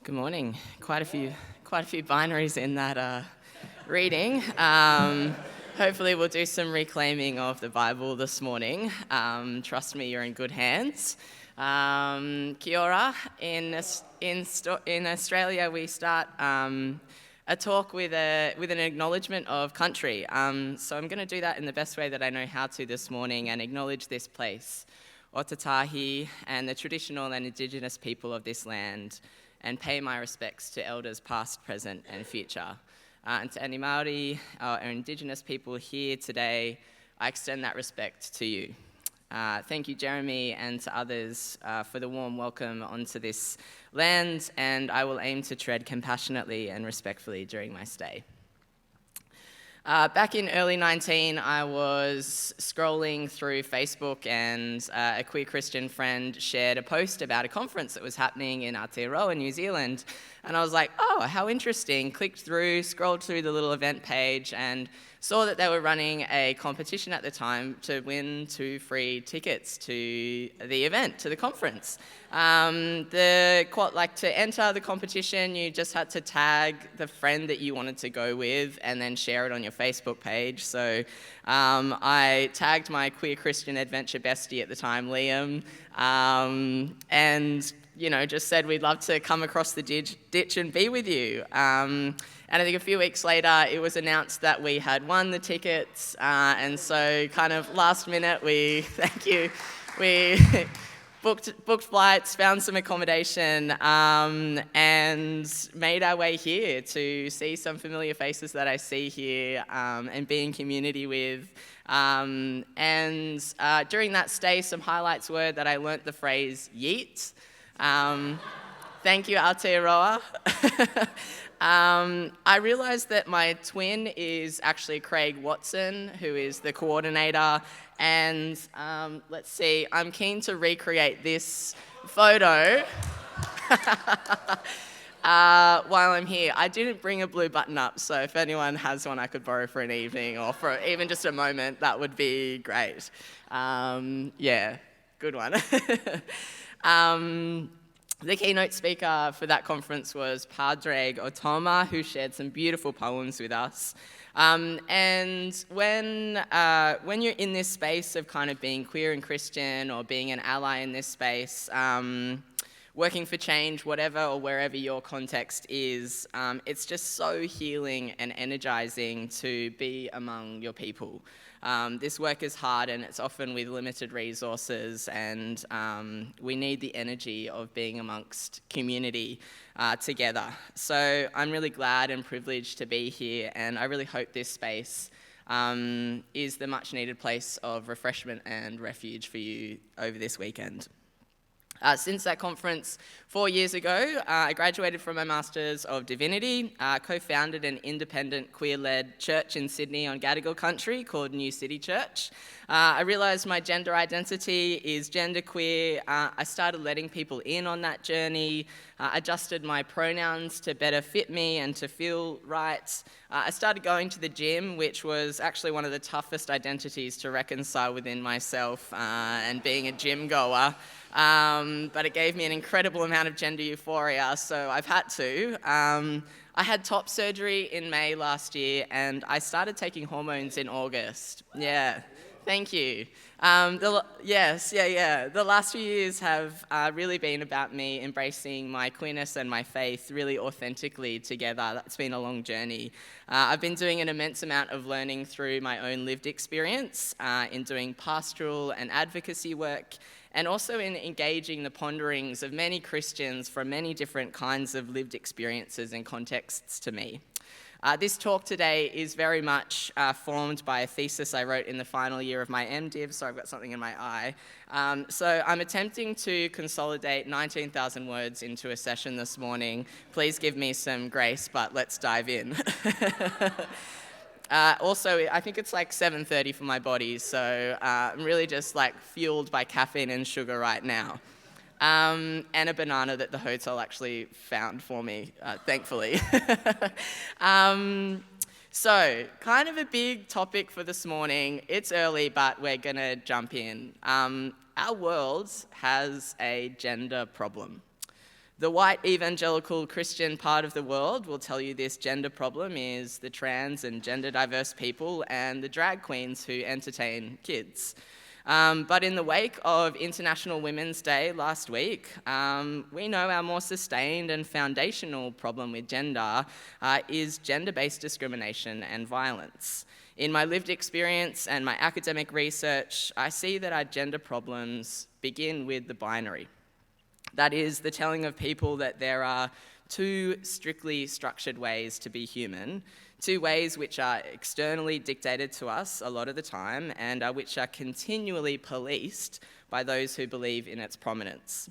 Good morning. Quite a few binaries in that reading. Hopefully we'll do some reclaiming of the Bible this morning. Trust me, you're in good hands. Kia ora. In Australia, we start a talk with an acknowledgement of country. So I'm going to do that in the best way that I know how to this morning and acknowledge this place, Otatahi, and the traditional and Indigenous people of this land, and pay my respects to elders past, present and future. And to any Māori or Indigenous people here today, I extend that respect to you. Thank you, Jeremy, and to others for the warm welcome onto this land, and I will aim to tread compassionately and respectfully during my stay. Back in early 19, I was scrolling through Facebook and a queer Christian friend shared a post about a conference that was happening in Aotearoa, New Zealand. And I was like, oh, how interesting. Clicked through, scrolled through the little event page and saw that they were running a competition at the time to win 2 free tickets to the event, to the conference. To enter the competition, you just had to tag the friend that you wanted to go with and then share it on your Facebook page. So I tagged my queer Christian adventure bestie at the time, Liam, and just said we'd love to come across the ditch and be with you. And I think a few weeks later, it was announced that we had won the tickets, and so kind of last minute, we booked flights, found some accommodation, and made our way here to see some familiar faces that I see here and be in community with. And during that stay, some highlights were that I learnt the phrase yeet. Thank you, Aotearoa. I realised that my twin is actually Craig Watson, who is the coordinator, and let's see, I'm keen to recreate this photo while I'm here. I didn't bring a blue button up, so if anyone has one I could borrow for an evening or for even just a moment, that would be great. Yeah, good one. The keynote speaker for that conference was Padraig Otoma, who shared some beautiful poems with us. And when you're in this space of kind of being queer and Christian or being an ally in this space, working for change, whatever or wherever your context is, it's just so healing and energizing to be among your people. This work is hard and it's often with limited resources, and we need the energy of being amongst community together. So I'm really glad and privileged to be here, and I really hope this space is the much needed place of refreshment and refuge for you over this weekend. Since that conference 4 years ago, I graduated from my Masters of Divinity, co-founded an independent queer-led church in Sydney on Gadigal country called New City Church. I realised my gender identity is genderqueer. I started letting people in on that journey, adjusted my pronouns to better fit me and to feel right. I started going to the gym, which was actually one of the toughest identities to reconcile within myself and being a gym goer. But it gave me an incredible amount of gender euphoria, so I've had to. I had top surgery in May last year, and I started taking hormones in August. Yeah, thank you. The last few years have really been about me embracing my queerness and my faith really authentically together. That's been a long journey. I've been doing an immense amount of learning through my own lived experience in doing pastoral and advocacy work, and also in engaging the ponderings of many Christians from many different kinds of lived experiences and contexts to me. This talk today is very much formed by a thesis I wrote in the final year of my MDiv, so I've got something in my eye. So I'm attempting to consolidate 19,000 words into a session this morning. Please give me some grace, but let's dive in. Also, I think it's like 7:30 for my body, so I'm really just like fueled by caffeine and sugar right now. And a banana that the hotel actually found for me, thankfully. So, kind of a big topic for this morning. It's early, but we're going to jump in. Our world has a gender problem. The white evangelical Christian part of the world will tell you this gender problem is the trans and gender diverse people and the drag queens who entertain kids. But in the wake of International Women's Day last week, we know our more sustained and foundational problem with gender is gender-based discrimination and violence. In my lived experience and my academic research, I see that our gender problems begin with the binary. That is, the telling of people that there are two strictly structured ways to be human, two ways which are externally dictated to us a lot of the time and which are continually policed by those who believe in its prominence.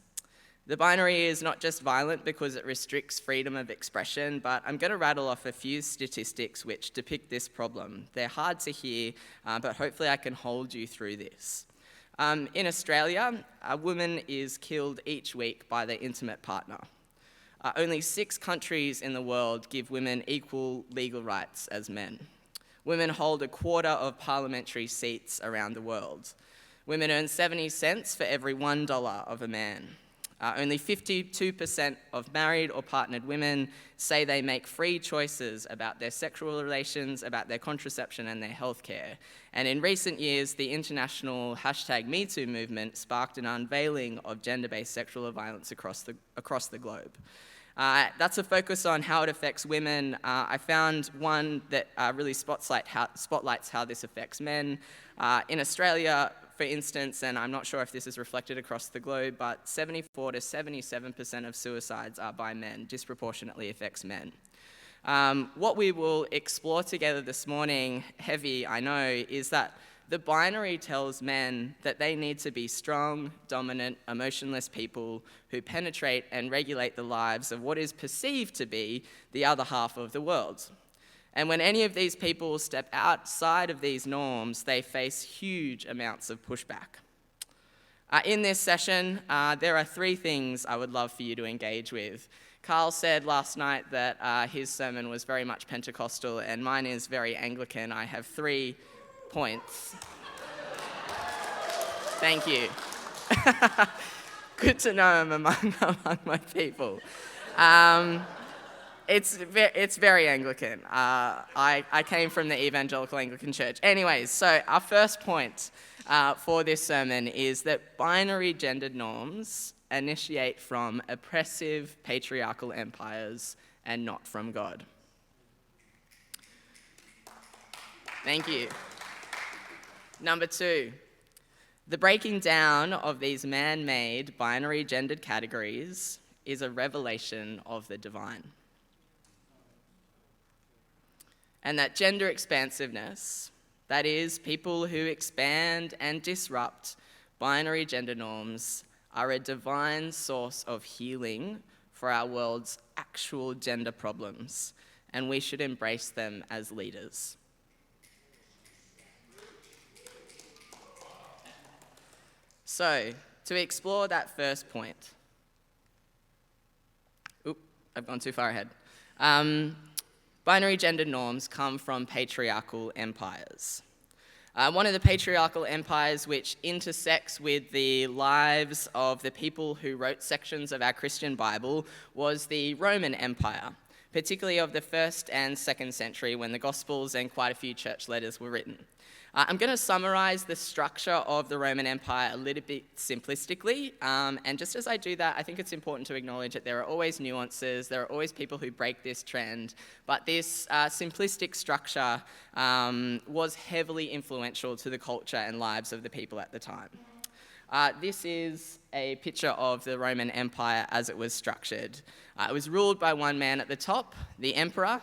The binary is not just violent because it restricts freedom of expression, but I'm going to rattle off a few statistics which depict this problem. They're hard to hear, but hopefully I can hold you through this. In Australia, a woman is killed each week by their intimate partner. Only 6 countries in the world give women equal legal rights as men. Women hold a quarter of parliamentary seats around the world. Women earn 70 cents for every $1 of a man. Only 52% of married or partnered women say they make free choices about their sexual relations, about their contraception and their healthcare. And in recent years, the international #MeToo movement sparked an unveiling of gender-based sexual violence across the globe. That's a focus on how it affects women. I found one that really spotlights how this affects men. In Australia, for instance, and I'm not sure if this is reflected across the globe, but 74 to 77% of suicides are by men, disproportionately affects men. What we will explore together this morning, heavy I know, is that the binary tells men that they need to be strong, dominant, emotionless people who penetrate and regulate the lives of what is perceived to be the other half of the world. And when any of these people step outside of these norms, they face huge amounts of pushback. In this session, there are 3 things I would love for you to engage with. Carl said last night that his sermon was very much Pentecostal, and mine is very Anglican. I have 3 points. Thank you. Good to know I'm among my people. It's very Anglican. I came from the Evangelical Anglican Church. Anyways, so our first point for this sermon is that binary gendered norms initiate from oppressive patriarchal empires and not from God. Thank you. Number 2, the breaking down of these man-made binary gendered categories is a revelation of the divine. And that gender expansiveness, that is, people who expand and disrupt binary gender norms, are a divine source of healing for our world's actual gender problems, and we should embrace them as leaders. So, to explore that first point, I've gone too far ahead. Binary gender norms come from patriarchal empires. One of the patriarchal empires which intersects with the lives of the people who wrote sections of our Christian Bible was the Roman Empire, particularly of the 1st and 2nd century when the Gospels and quite a few church letters were written. I'm going to summarize the structure of the Roman Empire a little bit simplistically, and just as I do that, I think it's important to acknowledge that there are always nuances, there are always people who break this trend, but this simplistic structure was heavily influential to the culture and lives of the people at the time. This is a picture of the Roman Empire as it was structured. It was ruled by one man at the top, the emperor.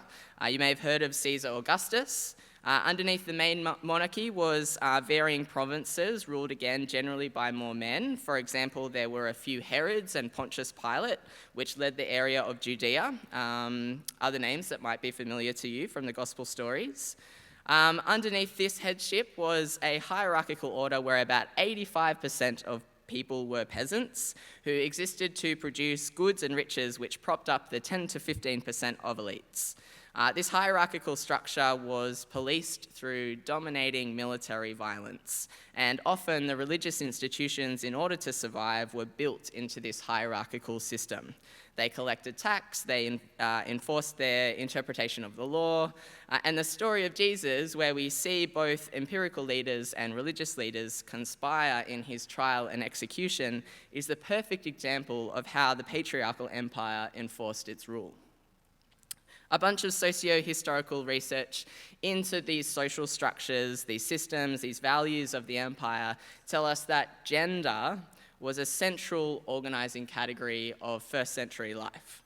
You may have heard of Caesar Augustus. Underneath the main monarchy was varying provinces, ruled again generally by more men. For example, there were a few Herods and Pontius Pilate, which led the area of Judea. Other names that might be familiar to you from the Gospel stories. Underneath this headship was a hierarchical order where about 85% of people were peasants who existed to produce goods and riches which propped up the 10 to 15% of elites. This hierarchical structure was policed through dominating military violence, and often the religious institutions, in order to survive, were built into this hierarchical system. They collected tax, they enforced their interpretation of the law, and the story of Jesus, where we see both empirical leaders and religious leaders conspire in his trial and execution, is the perfect example of how the patriarchal empire enforced its rule. A bunch of socio-historical research into these social structures, these systems, these values of the empire tell us that gender was a central organizing category of first century life.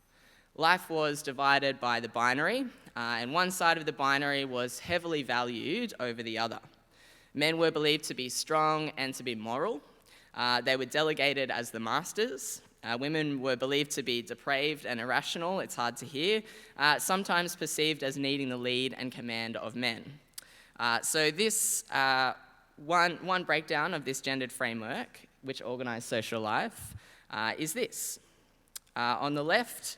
Life was divided by the binary, and one side of the binary was heavily valued over the other. Men were believed to be strong and to be moral. They were delegated as the masters. Women were believed to be depraved and irrational, it's hard to hear, sometimes perceived as needing the lead and command of men. So this one breakdown of this gendered framework, which organised social life, is this. On the left,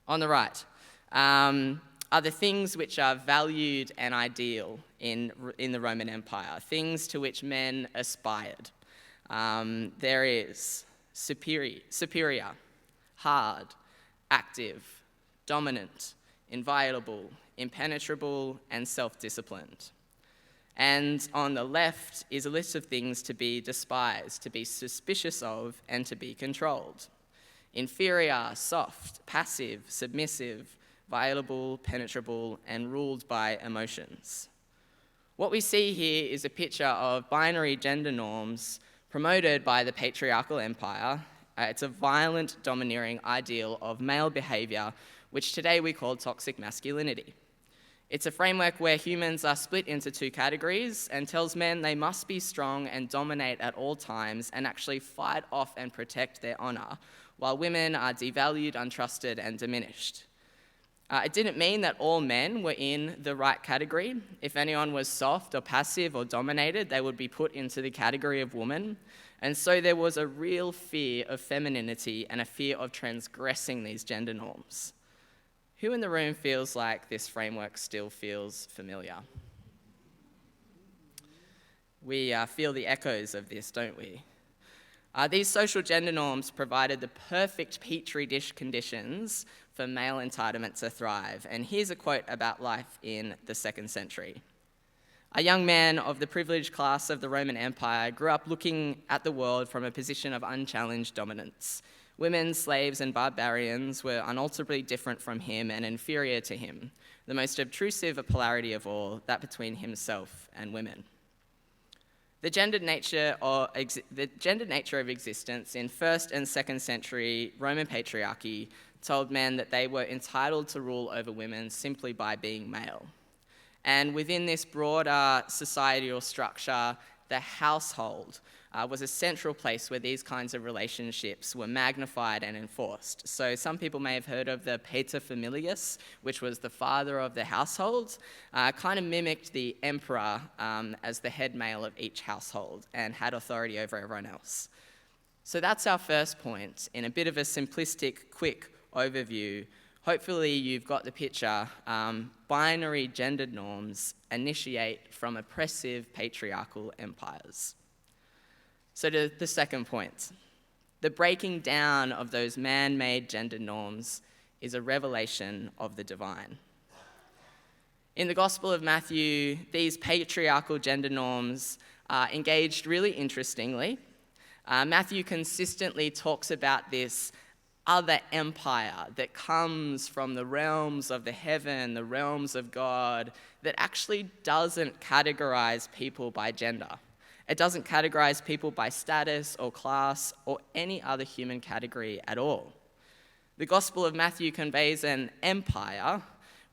on the right, are the things which are valued and ideal in the Roman Empire, things to which men aspired. There is superior, hard, active, dominant, inviolable, impenetrable, and self-disciplined. And on the left is a list of things to be despised, to be suspicious of, and to be controlled. Inferior, soft, passive, submissive, violable, penetrable, and ruled by emotions. What we see here is a picture of binary gender norms promoted by the patriarchal empire. It's a violent, domineering ideal of male behavior, which today we call toxic masculinity. It's a framework where humans are split into two categories and tells men they must be strong and dominate at all times and actually fight off and protect their honor, while women are devalued, untrusted, and diminished. It didn't mean that all men were in the right category. If anyone was soft or passive or dominated, they would be put into the category of woman. And so there was a real fear of femininity and a fear of transgressing these gender norms. Who in the room feels like this framework still feels familiar? We feel the echoes of this, don't we? These social gender norms provided the perfect petri dish conditions for male entitlement to thrive. And here's a quote about life in the 2nd century. A young man of the privileged class of the Roman Empire grew up looking at the world from a position of unchallenged dominance. Women, slaves, and barbarians were unalterably different from him and inferior to him, the most obtrusive polarity of all, that between himself and women. The gendered nature of existence in 1st and 2nd century Roman patriarchy told men that they were entitled to rule over women simply by being male. And within this broader societal structure, the household was a central place where these kinds of relationships were magnified and enforced. So some people may have heard of the paterfamilias, which was the father of the household, kind of mimicked the emperor as the head male of each household and had authority over everyone else. So that's our first point. In a bit of a simplistic, quick overview, hopefully you've got the picture. Binary gendered norms initiate from oppressive patriarchal empires. So to the second point, the breaking down of those man-made gender norms is a revelation of the divine. In the Gospel of Matthew, these patriarchal gender norms are engaged really interestingly. Matthew consistently talks about this other empire that comes from the realms of the heaven, the realms of God, that actually doesn't categorize people by gender. It doesn't categorize people by status or class or any other human category at all. The Gospel of Matthew conveys an empire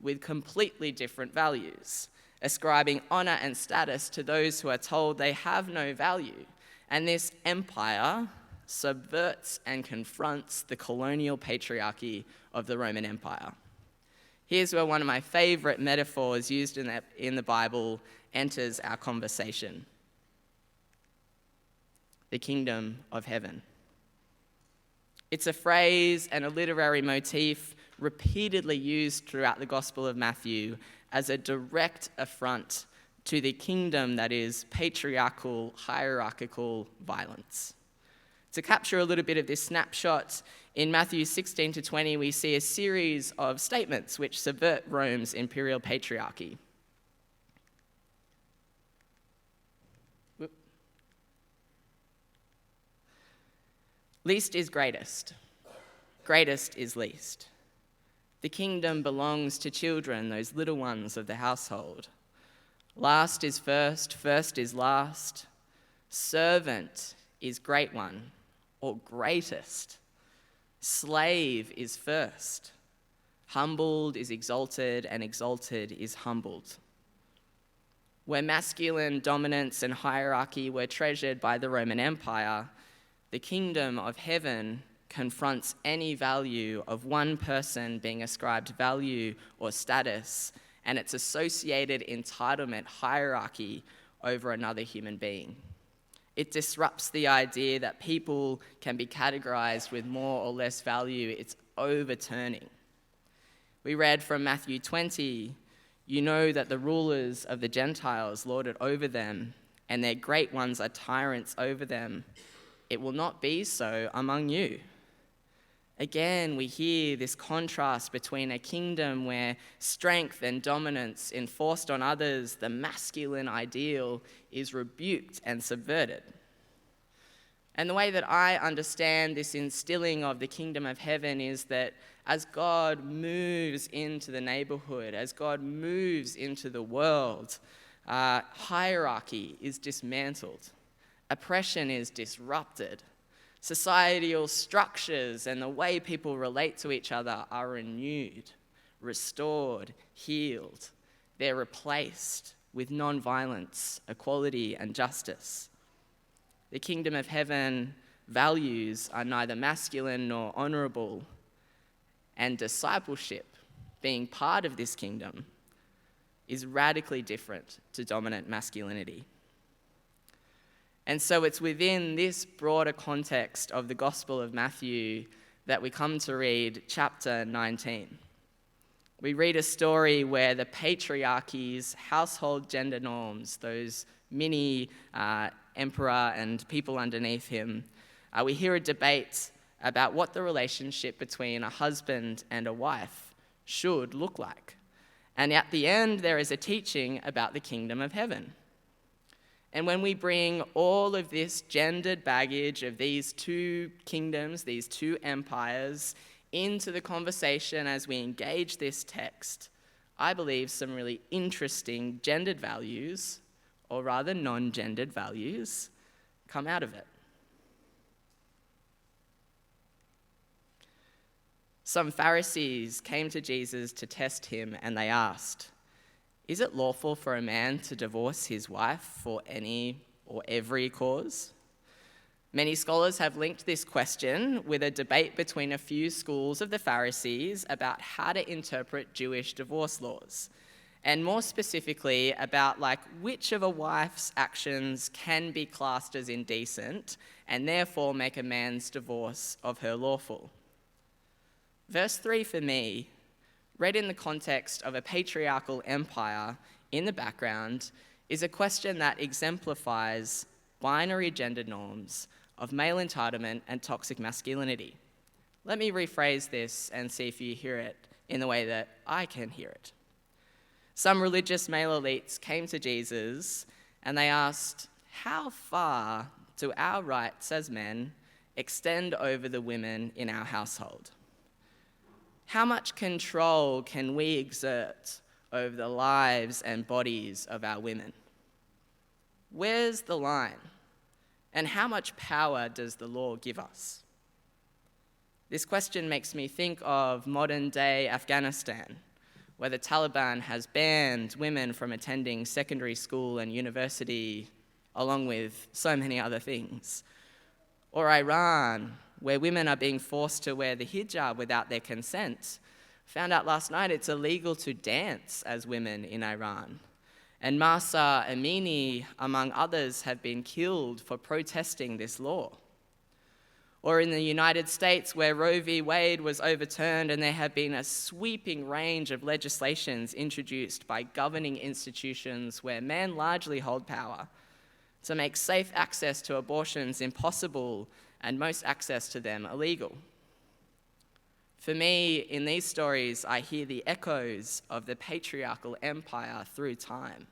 with completely different values, ascribing honor and status to those who are told they have no value. And this empire subverts and confronts the colonial patriarchy of the Roman Empire. Here's where one of my favorite metaphors used in the Bible enters our conversation. The kingdom of heaven. It's a phrase and a literary motif repeatedly used throughout the Gospel of Matthew as a direct affront to the kingdom that is patriarchal, hierarchical violence. To capture a little bit of this snapshot, in Matthew 16 to 20, we see a series of statements which subvert Rome's imperial patriarchy. Least is greatest. Greatest is least. The kingdom belongs to children, those little ones of the household. Last is first, first is last. Servant is great one, or greatest. Slave is first. Humbled is exalted, and exalted is humbled. Where masculine dominance and hierarchy were treasured by the Roman Empire, the kingdom of heaven confronts any value of one person being ascribed value or status and its associated entitlement hierarchy over another human being. It disrupts the idea that people can be categorized with more or less value. It's overturning. We read from Matthew 20, "You know that the rulers of the Gentiles lord it over them, and their great ones are tyrants over them. It will not be so among you." Again, we hear this contrast between a kingdom where strength and dominance enforced on others, the masculine ideal, is rebuked and subverted. And the way that I understand this instilling of the kingdom of heaven is that as God moves into the neighborhood, as God moves into the world, hierarchy is dismantled, oppression is disrupted. Societal structures and the way people relate to each other are renewed, restored, healed. They're replaced with non-violence, equality, and justice. The kingdom of heaven values are neither masculine nor honorable, and discipleship, being part of this kingdom, is radically different to dominant masculinity. And so it's within this broader context of the Gospel of Matthew that we come to read chapter 19. We read a story where the patriarchy's household gender norms, those mini emperor and people underneath him, we hear a debate about what the relationship between a husband and a wife should look like. And at the end, there is a teaching about the kingdom of heaven. And when we bring all of this gendered baggage of these two kingdoms, these two empires, into the conversation as we engage this text, I believe some really interesting gendered values, or rather non-gendered values, come out of it. Some Pharisees came to Jesus to test him, and they asked, "Is it lawful for a man to divorce his wife for any or every cause?" Many scholars have linked this question with a debate between a few schools of the Pharisees about how to interpret Jewish divorce laws, and more specifically about which of a wife's actions can be classed as indecent and therefore make a man's divorce of her lawful. Verse 3 for me, read in the context of a patriarchal empire in the background, is a question that exemplifies binary gender norms of male entitlement and toxic masculinity. Let me rephrase this and see if you hear it in the way that I can hear it. Some religious male elites came to Jesus and they asked, "How far do our rights as men extend over the women in our household? How much control can we exert over the lives and bodies of our women? Where's the line? And how much power does the law give us?" This question makes me think of modern-day Afghanistan, where the Taliban has banned women from attending secondary school and university, along with so many other things. Or Iran, where women are being forced to wear the hijab without their consent. Found out last night it's illegal to dance as women in Iran. And Mahsa Amini, among others, have been killed for protesting this law. Or in the United States, where Roe v. Wade was overturned and there have been a sweeping range of legislations introduced by governing institutions where men largely hold power to make safe access to abortions impossible and most access to them illegal. For me, in these stories, I hear the echoes of the patriarchal empire through time.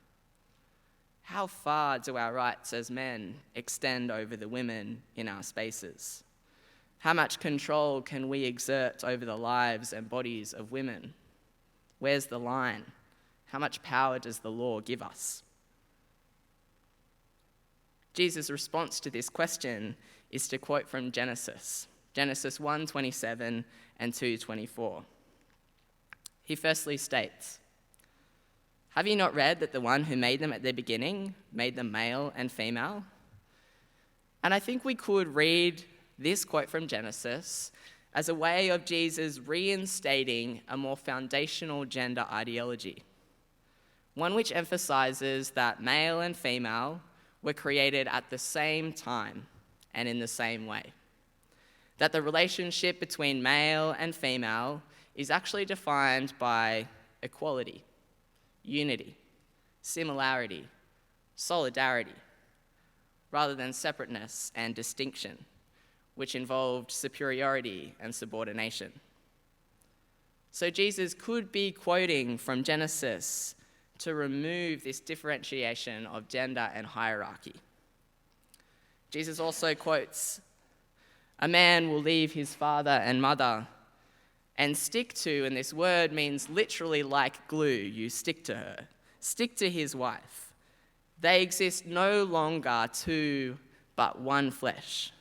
How far do our rights as men extend over the women in our spaces? How much control can we exert over the lives and bodies of women? Where's the line? How much power does the law give us? Jesus' response to this question is to quote from Genesis 1:27 and 2:24. He firstly states, "Have you not read that the one who made them at the beginning made them male and female?" And I think we could read this quote from Genesis as a way of Jesus reinstating a more foundational gender ideology, one which emphasizes that male and female were created at the same time and in the same way. That the relationship between male and female is actually defined by equality, unity, similarity, solidarity, rather than separateness and distinction, which involved superiority and subordination. So Jesus could be quoting from Genesis to remove this differentiation of gender and hierarchy. Jesus also quotes, "A man will leave his father and mother and stick to," and this word means literally like glue, you stick to her, stick to his wife. They exist no longer two, but one flesh.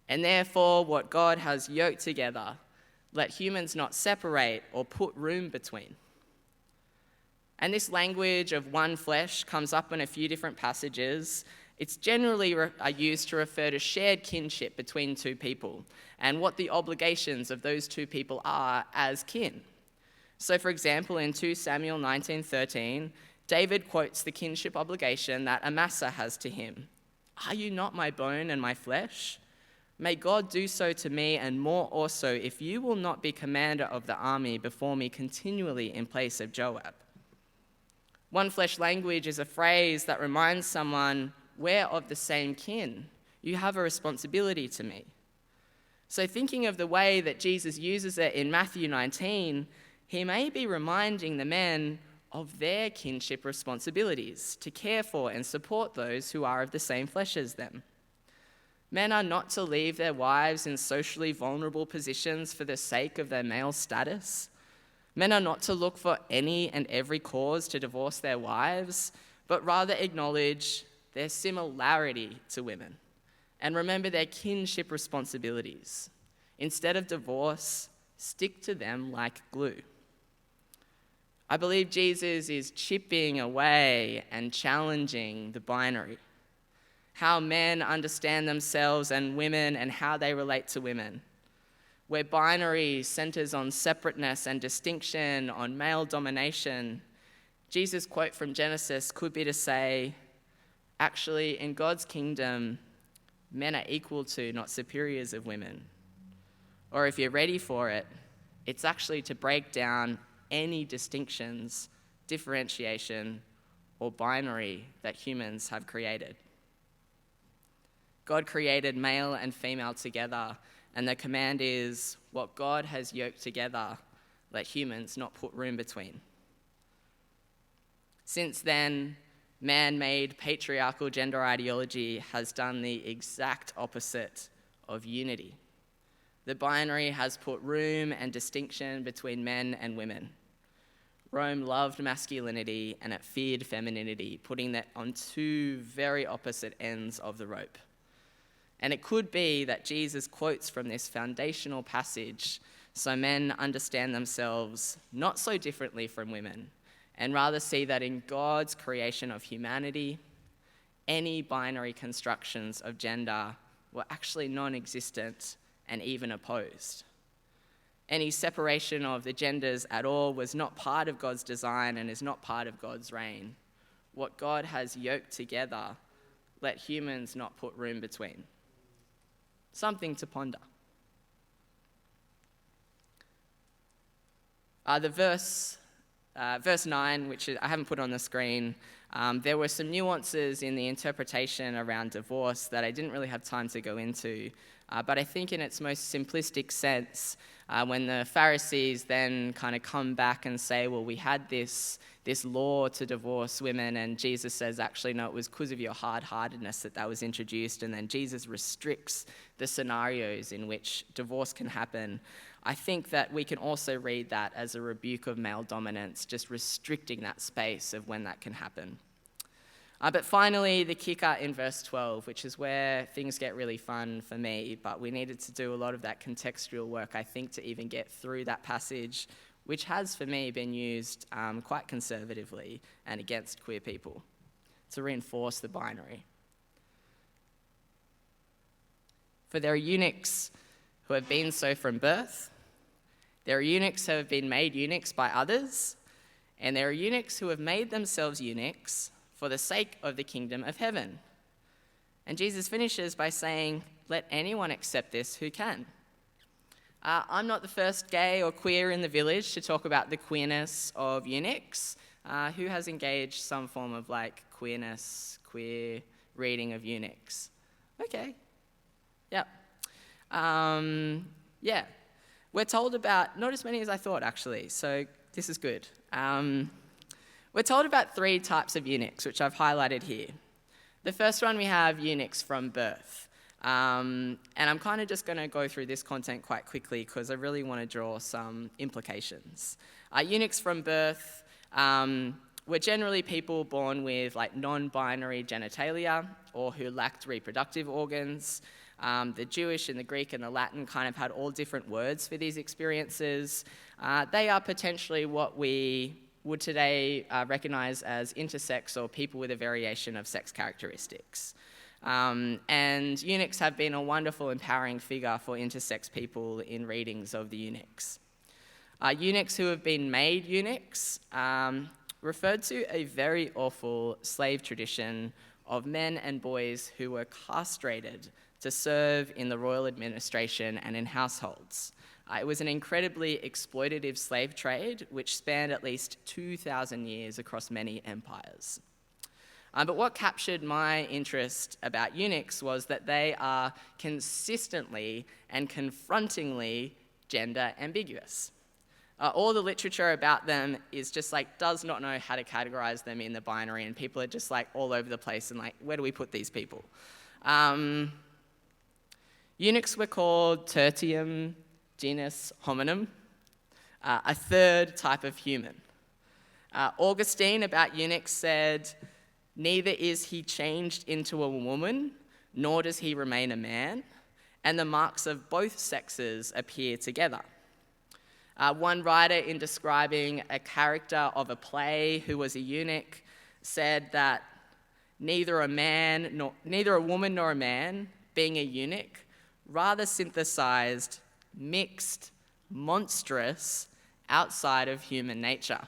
And therefore, what God has yoked together, let humans not separate or put room between. And this language of one flesh comes up in a few different passages. It's generally used to refer to shared kinship between two people and what the obligations of those two people are as kin. So, for example, in 2 Samuel 19:13, David quotes the kinship obligation that Amasa has to him. "Are you not my bone and my flesh? May God do so to me and more also if you will not be commander of the army before me continually in place of Joab." One flesh language is a phrase that reminds someone, we're of the same kin. You have a responsibility to me. So thinking of the way that Jesus uses it in Matthew 19, he may be reminding the men of their kinship responsibilities to care for and support those who are of the same flesh as them. Men are not to leave their wives in socially vulnerable positions for the sake of their male status. Men are not to look for any and every cause to divorce their wives, but rather acknowledge their similarity to women and remember their kinship responsibilities. Instead of divorce, stick to them like glue. I believe Jesus is chipping away and challenging the binary, how men understand themselves and women and how they relate to women. Where binary centers on separateness and distinction, on male domination, Jesus' quote from Genesis could be to say, actually, in God's kingdom, men are equal to, not superiors of women. Or if you're ready for it, it's actually to break down any distinctions, differentiation, or binary that humans have created. God created male and female together, and the command is, what God has yoked together, let humans not put room between. Since then, man-made patriarchal gender ideology has done the exact opposite of unity. The binary has put room and distinction between men and women. Rome loved masculinity and it feared femininity, putting that on two very opposite ends of the rope. And it could be that Jesus quotes from this foundational passage so men understand themselves not so differently from women, and rather see that in God's creation of humanity, any binary constructions of gender were actually non-existent and even opposed. Any separation of the genders at all was not part of God's design and is not part of God's reign. What God has yoked together, let humans not put room between. Something to ponder. The verse 9, which I haven't put on the screen, there were some nuances in the interpretation around divorce that I didn't really have time to go into. But I think in its most simplistic sense, when the Pharisees then kind of come back and say, well, we had this law to divorce women, and Jesus says, actually, no, it was because of your hard-heartedness that was introduced, and then Jesus restricts the scenarios in which divorce can happen. I think that we can also read that as a rebuke of male dominance, just restricting that space of when that can happen. But finally, the kicker in verse 12, which is where things get really fun for me, but we needed to do a lot of that contextual work, I think, to even get through that passage, which has, for me, been used quite conservatively and against queer people to reinforce the binary. For there are eunuchs who have been so from birth, there are eunuchs who have been made eunuchs by others, and there are eunuchs who have made themselves eunuchs for the sake of the kingdom of heaven. And Jesus finishes by saying, let anyone accept this who can. I'm not the first gay or queer in the village to talk about the queerness of eunuchs. Who has engaged some form of queer reading of eunuchs? Okay. Yep. Yeah. We're told about, not as many as I thought actually, so this is good. We're told about 3 types of eunuchs, which I've highlighted here. The first one, we have eunuchs from birth. And I'm kind of just going to go through this content quite quickly because I really want to draw some implications. Eunuchs from birth were generally people born with non-binary genitalia or who lacked reproductive organs. The Jewish and the Greek and the Latin kind of had all different words for these experiences. They are potentially what we would today recognize as intersex or people with a variation of sex characteristics. And eunuchs have been a wonderful, empowering figure for intersex people in readings of the eunuchs. Eunuchs who have been made eunuchs referred to a very awful slave tradition of men and boys who were castrated to serve in the royal administration and in households. It was an incredibly exploitative slave trade which spanned at least 2,000 years across many empires. But what captured my interest about eunuchs was that they are consistently and confrontingly gender ambiguous. All the literature about them is just does not know how to categorize them in the binary, and people are just all over the place and where do we put these people? Eunuchs were called tertium genus hominum, a third type of human. Augustine about eunuchs said, neither is he changed into a woman, nor does he remain a man, and the marks of both sexes appear together. One writer, in describing a character of a play who was a eunuch, said that neither a woman nor a man, being a eunuch, rather synthesized, mixed, monstrous, outside of human nature.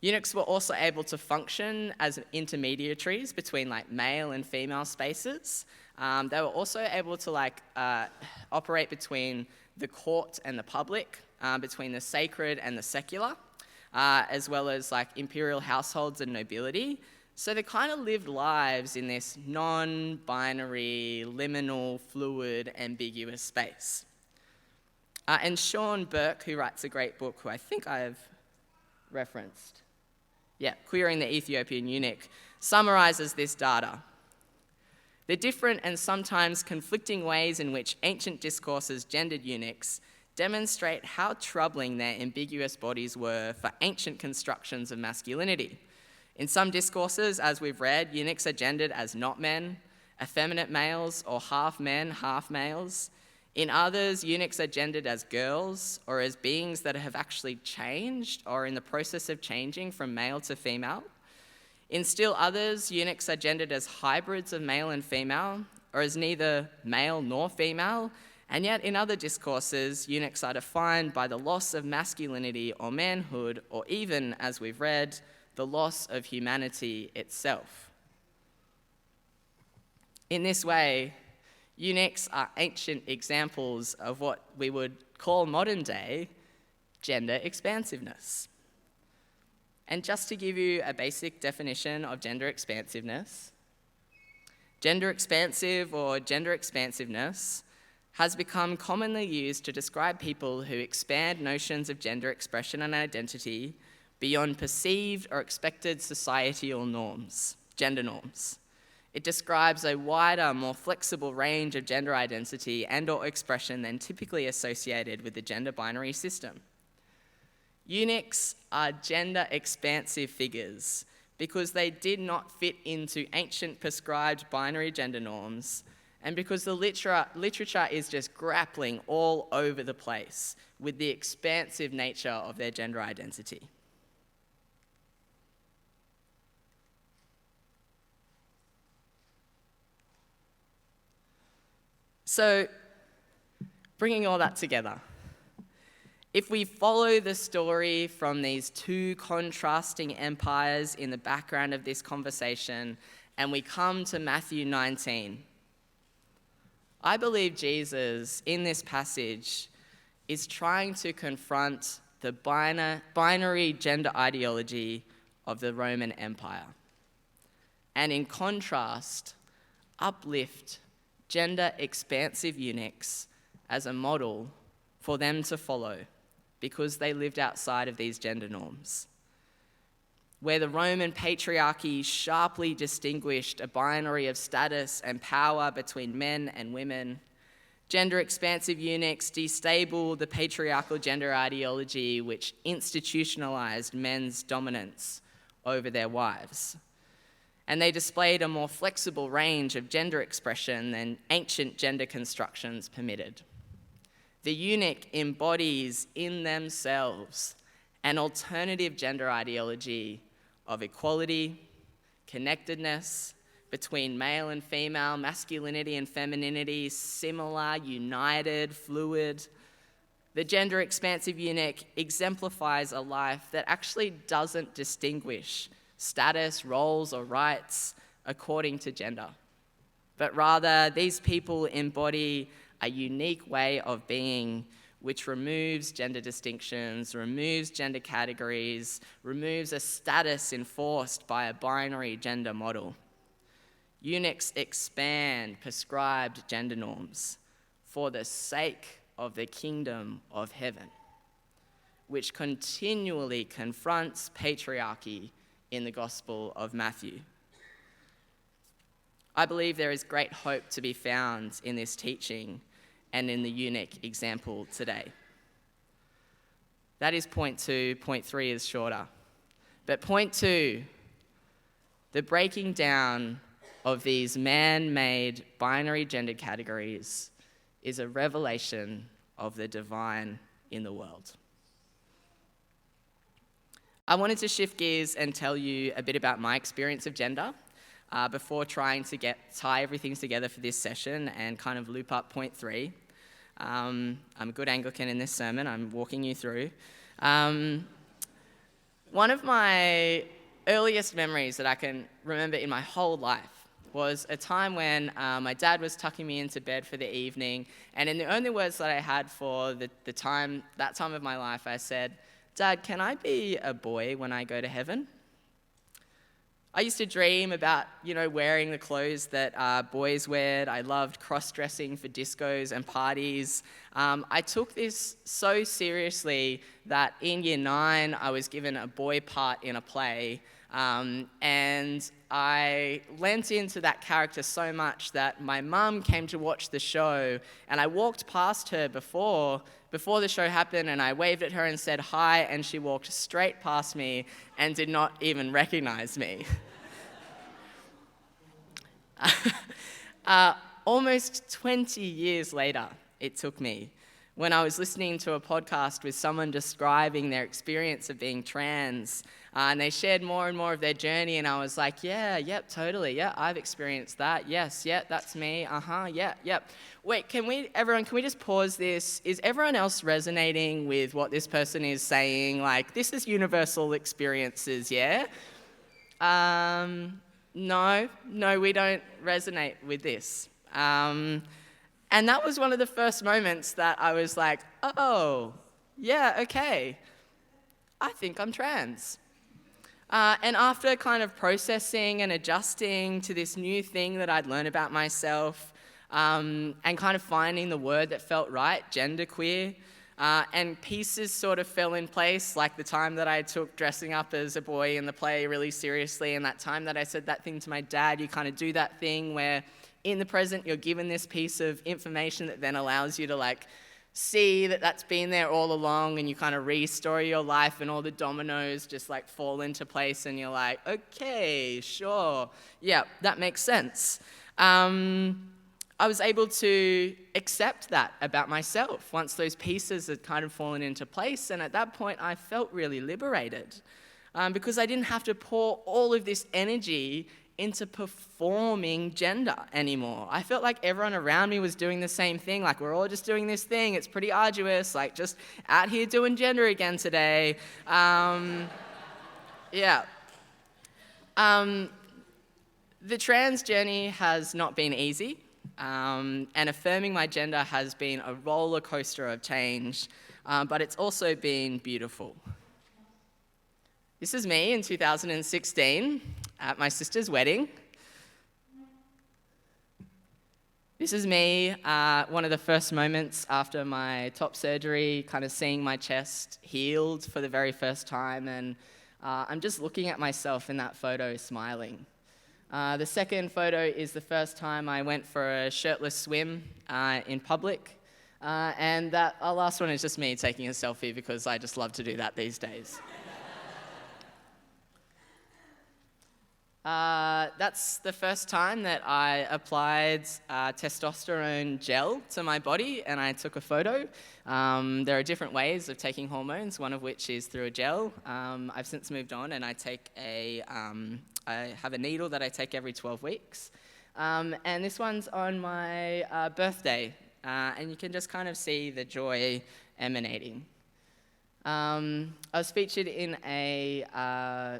Eunuchs were also able to function as intermediaries between male and female spaces. They were also able to operate between the court and the public, between the sacred and the secular, as well as imperial households and nobility. So they kind of lived lives in this non-binary, liminal, fluid, ambiguous space. And Sean Burke, who writes a great book, who I think I have referenced, Queering the Ethiopian Eunuch, summarizes this data. The different and sometimes conflicting ways in which ancient discourses gendered eunuchs demonstrate how troubling their ambiguous bodies were for ancient constructions of masculinity. In some discourses, as we've read, eunuchs are gendered as not men, effeminate males, or half men, half males. In others, eunuchs are gendered as girls, or as beings that have actually changed or are in the process of changing from male to female. In still others, eunuchs are gendered as hybrids of male and female, or as neither male nor female. And yet in other discourses, eunuchs are defined by the loss of masculinity or manhood, or even, as we've read, the loss of humanity itself. In this way, eunuchs are ancient examples of what we would call modern day gender expansiveness. And just to give you a basic definition of gender expansiveness, gender expansive or gender expansiveness has become commonly used to describe people who expand notions of gender expression and identity beyond perceived or expected societal norms, gender norms. It describes a wider, more flexible range of gender identity and/or expression than typically associated with the gender binary system. Eunuchs are gender expansive figures because they did not fit into ancient prescribed binary gender norms, and because the literature is just grappling all over the place with the expansive nature of their gender identity. So, bringing all that together, if we follow the story from these two contrasting empires in the background of this conversation, and we come to Matthew 19, I believe Jesus, in this passage, is trying to confront the binary gender ideology of the Roman Empire, and in contrast, uplift gender expansive eunuchs as a model for them to follow because they lived outside of these gender norms. Where the Roman patriarchy sharply distinguished a binary of status and power between men and women, gender expansive eunuchs destabled the patriarchal gender ideology which institutionalized men's dominance over their wives. And they displayed a more flexible range of gender expression than ancient gender constructions permitted. The eunuch embodies in themselves an alternative gender ideology of equality, connectedness between male and female, masculinity and femininity, similar, united, fluid. The gender expansive eunuch exemplifies a life that actually doesn't distinguish status, roles, or rights according to gender. But rather, these people embody a unique way of being which removes gender distinctions, removes gender categories, removes a status enforced by a binary gender model. Eunuchs expand prescribed gender norms for the sake of the kingdom of heaven, which continually confronts patriarchy in the Gospel of Matthew. I believe there is great hope to be found in this teaching and in the eunuch example today. That is point 2. Point 3 is shorter. But point 2, the breaking down of these man-made binary gender categories is a revelation of the divine in the world. I wanted to shift gears and tell you a bit about my experience of gender before trying to tie everything together for this session and kind of loop up point 3. I'm a good Anglican in this sermon, I'm walking you through. One of my earliest memories that I can remember in my whole life was a time when my dad was tucking me into bed for the evening, and in the only words that I had for that time of my life, I said, "Dad, can I be a boy when I go to heaven?" I used to dream about, wearing the clothes that boys wear. I loved cross-dressing for discos and parties. I took this so seriously that in year 9, I was given a boy part in a play. And I lent into that character so much that my mum came to watch the show, and I walked past her before the show happened, and I waved at her and said hi, and she walked straight past me and did not even recognize me. Almost 20 years later, it took me, when I was listening to a podcast with someone describing their experience of being trans, and they shared more and more of their journey, and I was like, totally, I've experienced that, yes, that's me, yep. Wait, can we just pause this? Is everyone else resonating with what this person is saying? Like, this is universal experiences, yeah? no, we don't resonate with this. And that was one of the first moments that I was like, oh, yeah, okay, I think I'm trans. And after kind of processing and adjusting to this new thing that I'd learned about myself, and kind of finding the word that felt right, genderqueer, and pieces sort of fell in place, like the time that I took dressing up as a boy in the play really seriously, and that time that I said that thing to my dad. You kind of do that thing where in the present you're given this piece of information that then allows you to like see that that's been there all along, and you kind of re-story your life, and all the dominoes just like fall into place, and you're like, okay, sure, yeah, that makes sense. I was able to accept that about myself once those pieces had kind of fallen into place, and at that point I felt really liberated, because I didn't have to pour all of this energy into performing gender anymore. I felt like everyone around me was doing the same thing, like we're all just doing this thing, it's pretty arduous, like just out here doing gender again today. Yeah. The trans journey has not been easy, and affirming my gender has been a roller coaster of change, but it's also been beautiful. This is me in 2016 at my sister's wedding. This is me, one of the first moments after my top surgery, kind of seeing my chest healed for the very first time, and I'm just looking at myself in that photo smiling. The second photo is the first time I went for a shirtless swim in public, and that last one is just me taking a selfie because I just love to do that these days. That's the first time that I applied testosterone gel to my body and I took a photo. There are different ways of taking hormones, one of which is through a gel. I've since moved on, and I have a needle that I take every 12 weeks. And this one's on my birthday, and you can just kind of see the joy emanating. I was featured in a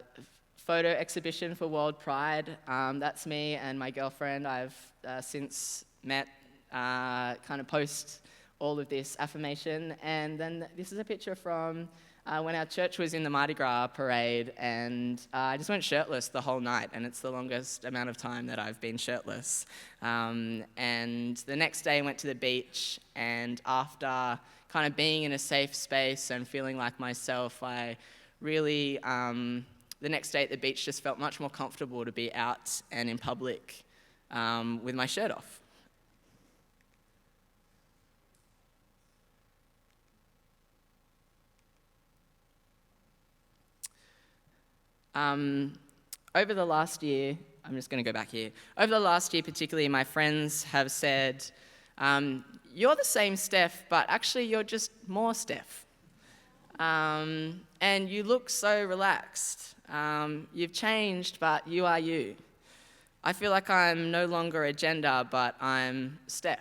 photo exhibition for World Pride. That's me and my girlfriend. I've since met, kind of post all of this affirmation. And then this is a picture from when our church was in the Mardi Gras parade, and I just went shirtless the whole night, and it's the longest amount of time that I've been shirtless. And the next day I went to the beach, and after kind of being in a safe space and feeling like myself, I really... the next day at the beach just felt much more comfortable to be out and in public with my shirt off. Over the last year, I'm just going to go back here. Over the last year particularly, my friends have said, you're the same Steff, but actually you're just more Steff. And you look so relaxed. You've changed, but you are you. I feel like I'm no longer a gender, but I'm Steff.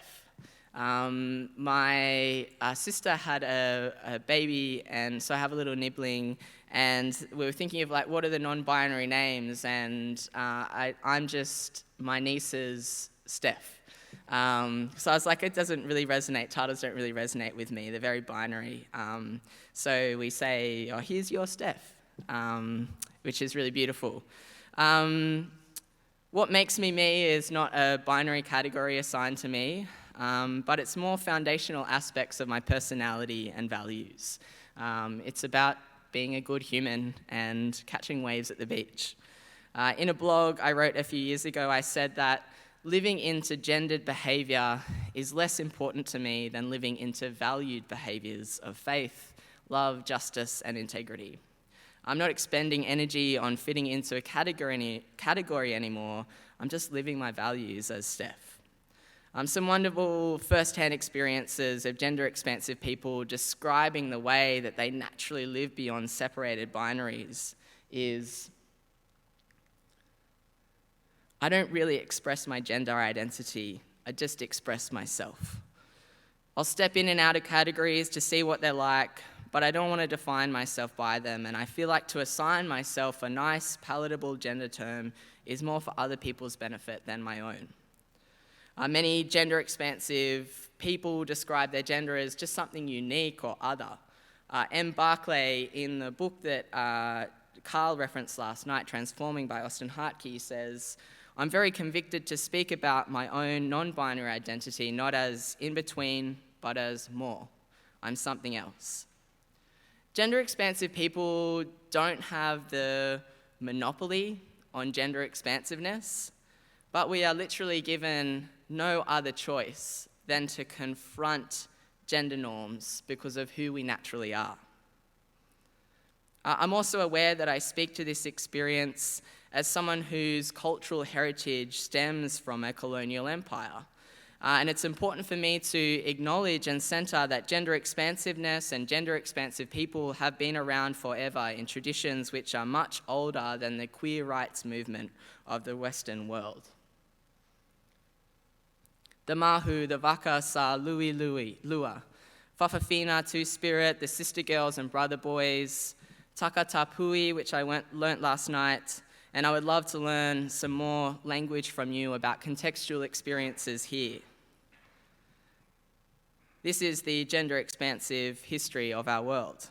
My sister had a baby, and so I have a little nibbling, and we were thinking of like, what are the non-binary names, and I'm just my niece's Steff. So I was like, it doesn't really resonate, titles don't really resonate with me, they're very binary. So we say, oh, here's your Steff, which is really beautiful. What makes me me is not a binary category assigned to me, but it's more foundational aspects of my personality and values. It's about being a good human and catching waves at the beach. In a blog I wrote a few years ago, I said that living into gendered behaviour is less important to me than living into valued behaviours of faith, love, justice, and integrity. I'm not expending energy on fitting into a category anymore. I'm just living my values as Steff. Some wonderful first-hand experiences of gender-expansive people describing the way that they naturally live beyond separated binaries is, I don't really express my gender identity, I just express myself. I'll step in and out of categories to see what they're like, but I don't want to define myself by them, and I feel like to assign myself a nice, palatable gender term is more for other people's benefit than my own. Many gender-expansive people describe their gender as just something unique or other. M. Barclay, in the book that Carl referenced last night, Transforming by Austin Hartke, says, "I'm very convicted to speak about my own non-binary identity, not as in-between, but as more. I'm something else." Gender-expansive people don't have the monopoly on gender expansiveness, but we are literally given no other choice than to confront gender norms because of who we naturally are. I'm also aware that I speak to this experience as someone whose cultural heritage stems from a colonial empire. And it's important for me to acknowledge and centre that gender expansiveness and gender expansive people have been around forever in traditions which are much older than the queer rights movement of the Western world. The mahu, the waka sa lui lua, whawhawhina, two-spirit, the sister girls and brother boys, takatapui, which I learnt last night, and I would love to learn some more language from you about contextual experiences here. This is the gender-expansive history of our world.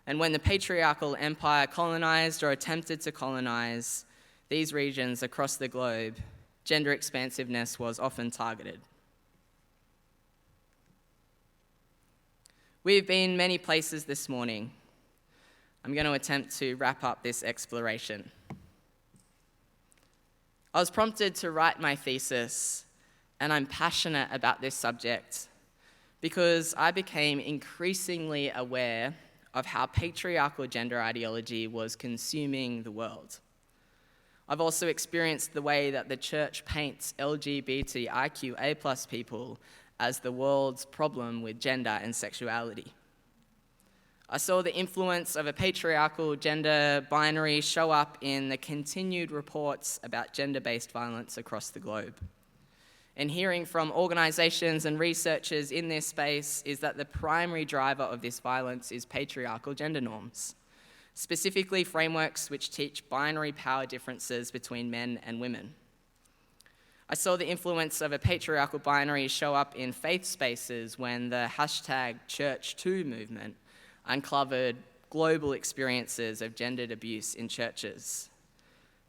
And when the patriarchal empire colonized or attempted to colonize these regions across the globe, gender expansiveness was often targeted. We've been many places this morning. I'm going to attempt to wrap up this exploration. I was prompted to write my thesis, and I'm passionate about this subject because I became increasingly aware of how patriarchal gender ideology was consuming the world. I've also experienced the way that the church paints LGBTIQA+ people as the world's problem with gender and sexuality. I saw the influence of a patriarchal gender binary show up in the continued reports about gender-based violence across the globe. And hearing from organisations and researchers in this space is that the primary driver of this violence is patriarchal gender norms, specifically frameworks which teach binary power differences between men and women. I saw the influence of a patriarchal binary show up in faith spaces when the #ChurchToo movement uncovered global experiences of gendered abuse in churches.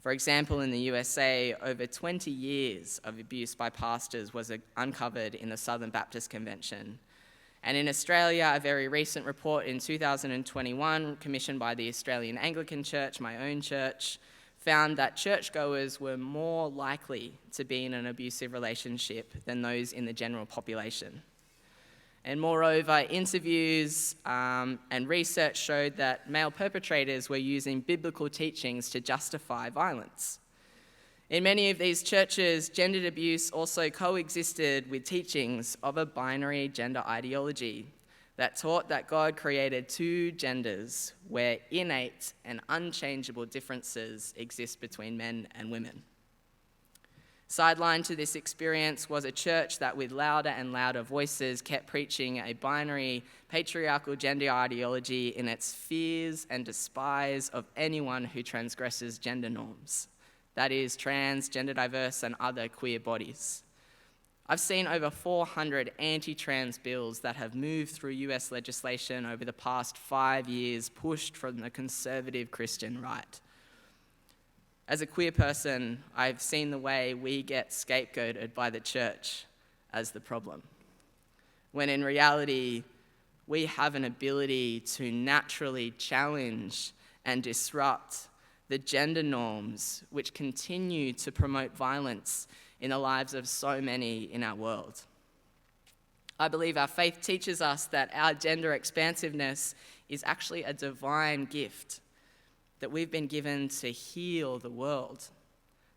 For example, in the USA, over 20 years of abuse by pastors was uncovered in the Southern Baptist Convention. And in Australia, a very recent report in 2021, commissioned by the Australian Anglican Church, my own church, found that churchgoers were more likely to be in an abusive relationship than those in the general population. And moreover, interviews and research showed that male perpetrators were using biblical teachings to justify violence. In many of these churches, gendered abuse also coexisted with teachings of a binary gender ideology that taught that God created two genders where innate and unchangeable differences exist between men and women. Sidelined to this experience was a church that with louder and louder voices kept preaching a binary patriarchal gender ideology in its fears and despise of anyone who transgresses gender norms, that is, trans, gender diverse, and other queer bodies. I've seen over 400 anti-trans bills that have moved through US legislation over the past 5 years, pushed from the conservative Christian right. As a queer person, I've seen the way we get scapegoated by the church as the problem, when in reality, we have an ability to naturally challenge and disrupt the gender norms which continue to promote violence in the lives of so many in our world. I believe our faith teaches us that our gender expansiveness is actually a divine gift that we've been given to heal the world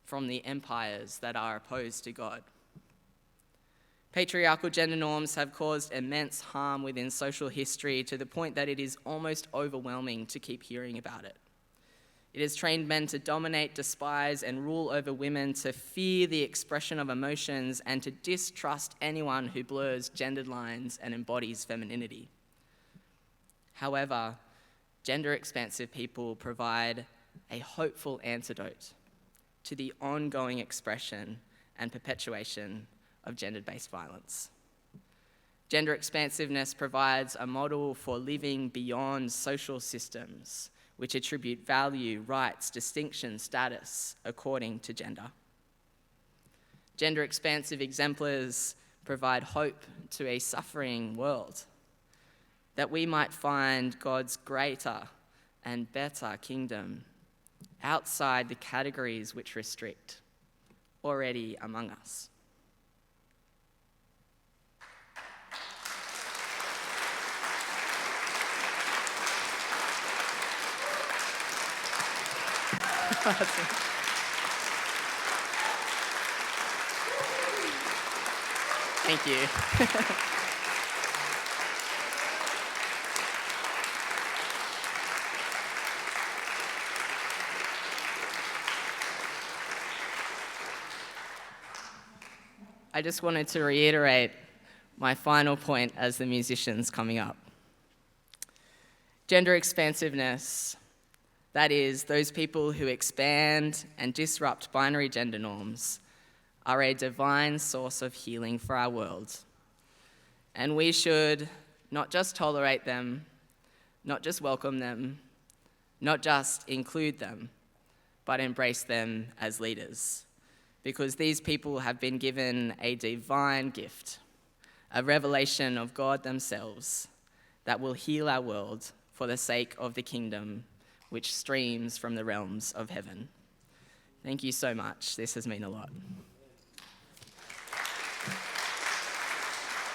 from the empires that are opposed to God. Patriarchal gender norms have caused immense harm within social history to the point that it is almost overwhelming to keep hearing about it. It has trained men to dominate, despise, and rule over women, to fear the expression of emotions, and to distrust anyone who blurs gendered lines and embodies femininity. However, gender-expansive people provide a hopeful antidote to the ongoing expression and perpetuation of gender-based violence. Gender expansiveness provides a model for living beyond social systems which attribute value, rights, distinction, status according to gender. Gender expansive exemplars provide hope to a suffering world, that we might find God's greater and better kingdom outside the categories which restrict, already among us. Thank you. I just wanted to reiterate my final point as the musician's coming up. Gender expansiveness, that is, those people who expand and disrupt binary gender norms, are a divine source of healing for our world. And we should not just tolerate them, not just welcome them, not just include them, but embrace them as leaders. Because these people have been given a divine gift, a revelation of God themselves that will heal our world for the sake of the kingdom which streams from the realms of heaven. Thank you so much. This has meant a lot.